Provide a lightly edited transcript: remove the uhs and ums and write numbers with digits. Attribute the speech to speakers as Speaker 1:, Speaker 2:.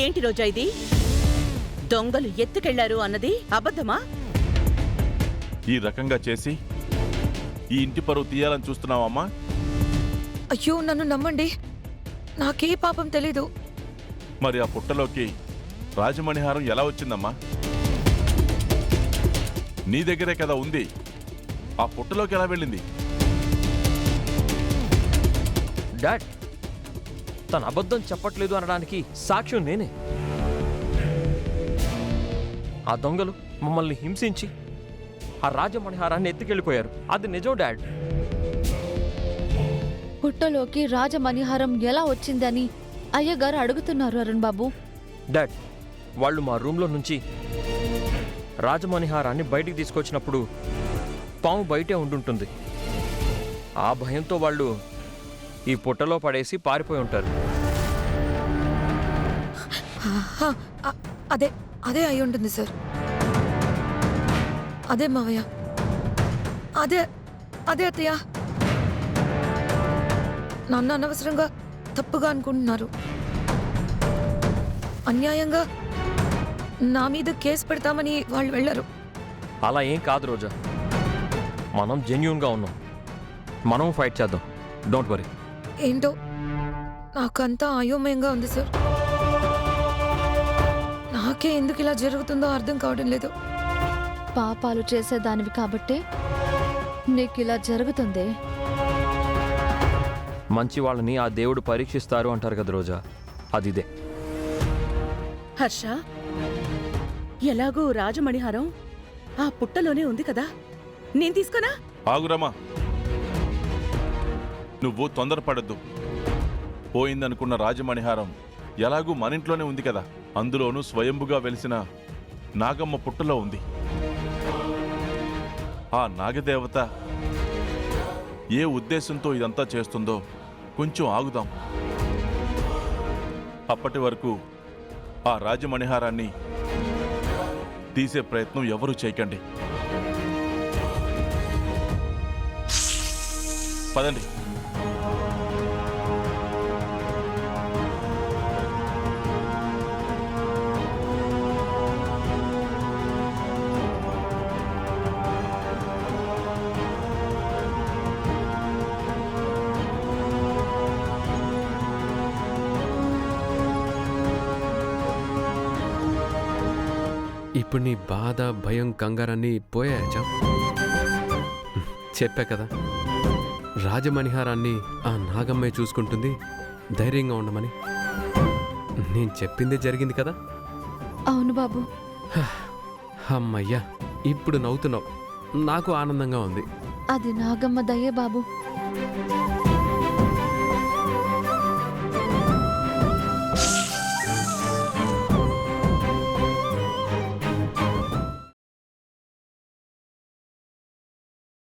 Speaker 1: ఏంటి రోజా ఇది? దొంగలు ఎత్తుకెళ్లారు అన్నది అబద్ధమా?
Speaker 2: ఈ రకంగా చేసి ఈ ఇంటి పరువు తీయాలని చూస్తున్నావమ్మా?
Speaker 3: అయ్యో, నన్ను నమ్మండి, నాకే పాపం తెలీదు.
Speaker 2: మరి ఆ పుట్టలోకి రాజమణిహారం ఎలా వచ్చిందమ్మా? నీ దగ్గరే కదా ఉంది. ఆ పుట్టలోకి ఎలా వెళ్ళింది?
Speaker 4: డాడ్, తన అబద్ధం చెప్పట్లేదు అనడానికి సాక్ష్యం నేనే. ఆ దొంగలు మమ్మల్ని హింసించి ఆ రాజమణిహారాన్ని ఎత్తుకెళ్ళిపోయారు. అది నిజం డాడ్.
Speaker 5: పుట్టలోకి రాజమణిహారం ఎలా వచ్చిందని అయ్యగారు అడుగుతున్నారు అరుణ్ బాబు.
Speaker 4: డాడ్, వాళ్ళు మా రూమ్లో నుంచి రాజమణిహారాన్ని బయటికి తీసుకొచ్చినప్పుడు పాము బయటే ఉండుంటుంది. ఆ భయంతో వాళ్ళు ఈ పుట్టలో పడేసి పారిపోయి ఉంటారు.
Speaker 3: అదే అదే అయి ఉంటుంది సార్. అదే మావయ్య, అదే అదే అత్తయ్య. నాన్న అనవసరంగా తప్పుగా అనుకుంటున్నారు. అన్యాయంగా నా మీద కేసు పెడతామని వాళ్ళు వెళ్ళరు.
Speaker 4: అలా ఏం కాదు రోజా, మనం జెన్యూన్గా ఉన్నాం. మనం ఫైట్ చేద్దాం, డోంట్ వరీ.
Speaker 3: ఏంటో నాకంతా అయోమయంగా ఉంది సార్. నాకే ఎందుకు ఇలా జరుగుతుందో అర్థం కావడం లేదు.
Speaker 5: పాపాలు చేసేదానివి కాబట్టి నీకు ఇలా జరుగుతుంది.
Speaker 4: మంచి వాళ్ళని ఆ దేవుడు పరీక్షిస్తారు అంటారు కదా రోజా, అదిదే.
Speaker 1: హర్ష, ఎలాగూ రాజమణిహారం ఆ పుట్టలోనే ఉంది కదా, నేను తీసుకోనా?
Speaker 2: ఆగురమ్మా, నువ్వు తొందరపడద్దు. పోయిందనుకున్న రాజమణిహారం ఎలాగూ మనింట్లోనే ఉంది కదా, అందులోనూ స్వయంభుగా వెలిసిన నాగమ్మ పుట్టలో ఉంది. ఆ నాగదేవత ఏ ఉద్దేశంతో ఇదంతా చేస్తుందో కొంచెం ఆగుదాం. అప్పటి వరకు ఆ రాజమణిహారాన్ని తీసే ప్రయత్నం ఎవరూ చేయకండి. పదండి.
Speaker 6: ఇప్పుడు నీ బాధ, భయం, కంగారన్నీ పోయాయా? చెప్పా కదా, రాజమణిహారాన్ని ఆ నాగమ్మే చూసుకుంటుంది, ధైర్యంగా ఉండమని. నేను చెప్పిందే జరిగింది కదా.
Speaker 5: అవును బాబు.
Speaker 6: అమ్మయ్యా, ఇప్పుడు నవ్వుతున్నావు, నాకు ఆనందంగా ఉంది.
Speaker 5: అది నాగమ్మ దయే బాబు.